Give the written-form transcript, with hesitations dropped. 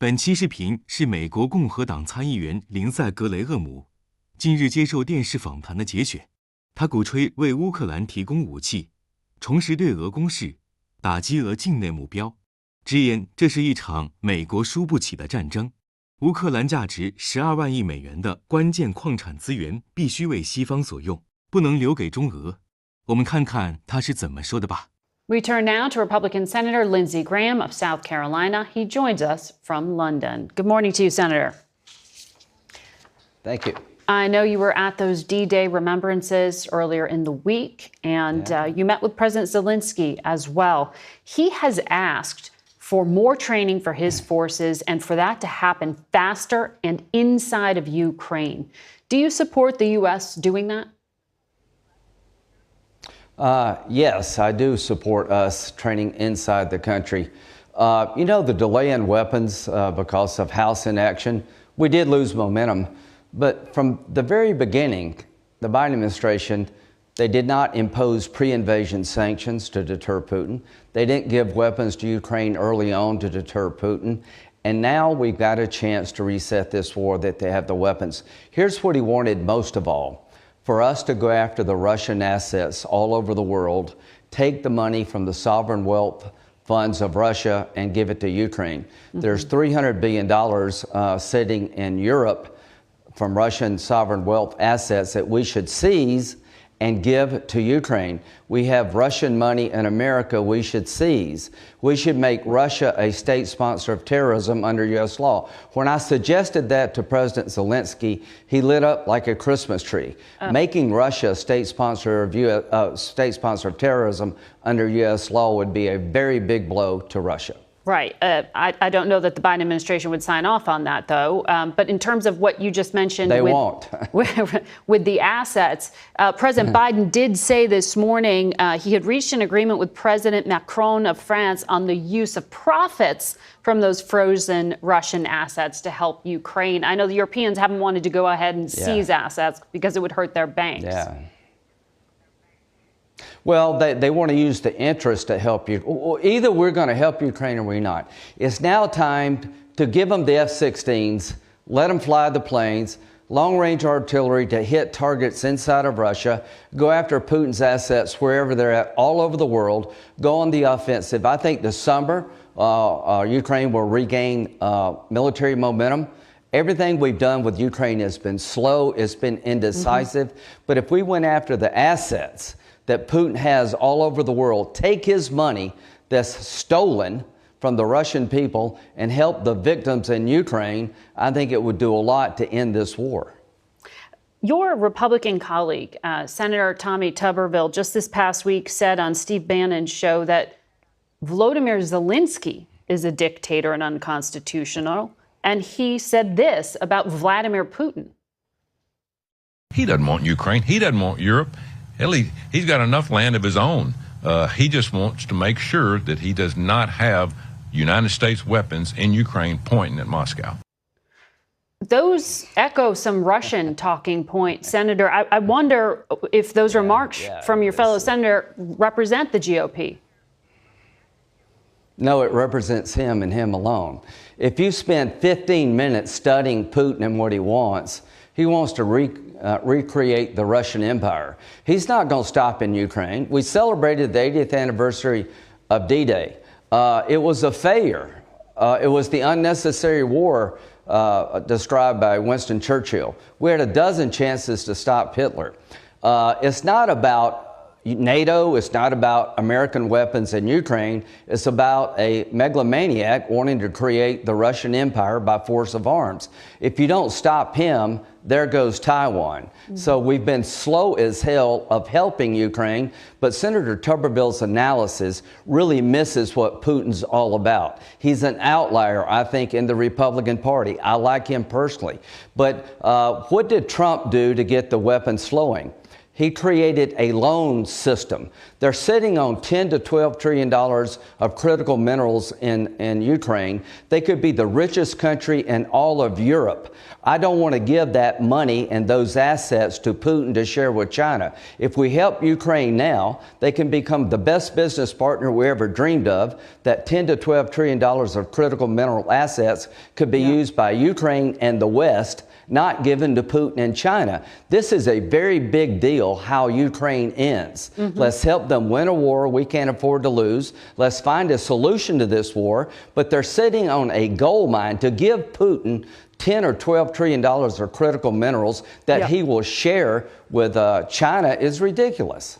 本期视频是美国共和党参议员林赛·格雷厄姆近日接受电视访谈的节选。他鼓吹为乌克兰提供武器，重拾对俄攻势，打击俄境内目标，直言这是一场美国输不起的战争。乌克兰价值12万亿美元的关键矿产资源必须为西方所用，不能留给中俄。我们看看他是怎么说的吧。We turn now to Republican Senator Lindsey Graham of South Carolina. He joins us from London. Good morning to you, Senator. Thank you. I know you were at those D-Day remembrances earlier in the week, and you met with President Zelensky as well. He has asked for more training for his forces and for that to happen faster and inside of Ukraine. Do you support the U.S. doing that? Yes, I do support us training inside the country. The delay in weapons because of House inaction, we did lose momentum. But from the very beginning, the Biden administration, they did not impose pre-invasion sanctions to deter Putin. They didn't give weapons to Ukraine early on to deter Putin. And now we've got a chance to reset this war that they have the weapons. Here's what he wanted most of all. For us to go after the Russian assets all over the world, take the money from the sovereign wealth funds of Russia and give it to Ukraine. Mm-hmm. There's $300 billion sitting in Europe from Russian sovereign wealth assets that we should seize and give to Ukraine. We have Russian money in America we should seize. We should make Russia a state sponsor of terrorism under U.S. law. When I suggested that to President Zelensky, he lit up like a Christmas tree. Making Russia a state sponsor of terrorism under U.S. law would be a very big blow to Russia. Right. I don't know that the Biden administration would sign off on that, though. But in terms of what you just mentioned, they won't. with the assets, President Biden did say this morning he had reached an agreement with President Macron of France on the use of profits from those frozen Russian assets to help Ukraine. I know the Europeans haven't wanted to go ahead and seize assets because it would hurt their banks. Yeah. Well, they want to use the interest to help you. Either we're going to help Ukraine or we're not. It's now time to give them the F-16s, let them fly the planes, long-range artillery to hit targets inside of Russia, go after Putin's assets wherever they're at, all over the world, go on the offensive. I think this summer, Ukraine will regain military momentum. Everything we've done with Ukraine has been slow, it's been indecisive. But if we went after the assets that Putin has all over the world, take his money that's stolen from the Russian people and help the victims in Ukraine, I think it would do a lot to end this war. Your Republican colleague, Senator Tommy Tuberville, just this past week said on Steve Bannon's show that Volodymyr Zelensky is a dictator and unconstitutional. And he said this about Vladimir Putin. He doesn't want Ukraine. He doesn't want Europe. Hell, he's got enough land of his own. He just wants to make sure that he does not have United States weapons in Ukraine pointing at Moscow. Those echo some Russian talking points, Senator. I wonder if those remarks from your fellow senator represent the GOP. No, it represents him and him alone. If you spend 15 minutes studying Putin and what he wants to recreate the Russian Empire. He's not going to stop in Ukraine. We celebrated the 80th anniversary of D-Day. It was a failure. It was the unnecessary war described by Winston Churchill. We had a dozen chances to stop Hitler. It's not about NATO, it's not about American weapons in Ukraine. It's about a megalomaniac wanting to create the Russian Empire by force of arms. If you don't stop him, there goes Taiwan. Mm-hmm. So we've been slow as hell of helping Ukraine, but Senator Tuberville's analysis really misses what Putin's all about. He's an outlier, I think, in the Republican Party. I like him personally. But what did Trump do to get the weapons flowing? He created a loan system. They're sitting on $10 to $12 trillion of critical minerals in Ukraine. They could be the richest country in all of Europe. I don't want to give that money and those assets to Putin to share with China. If we help Ukraine now, they can become the best business partner we ever dreamed of. That $10 to $12 trillion of critical mineral assets could be used by Ukraine and the West, not given to Putin and China. This is a very big deal how Ukraine ends. Let's help them win a war we can't afford to lose. Let's find a solution to this war. But they're sitting on a gold mine to give Putin $10 or $12 trillion of critical minerals that he will share with China is ridiculous.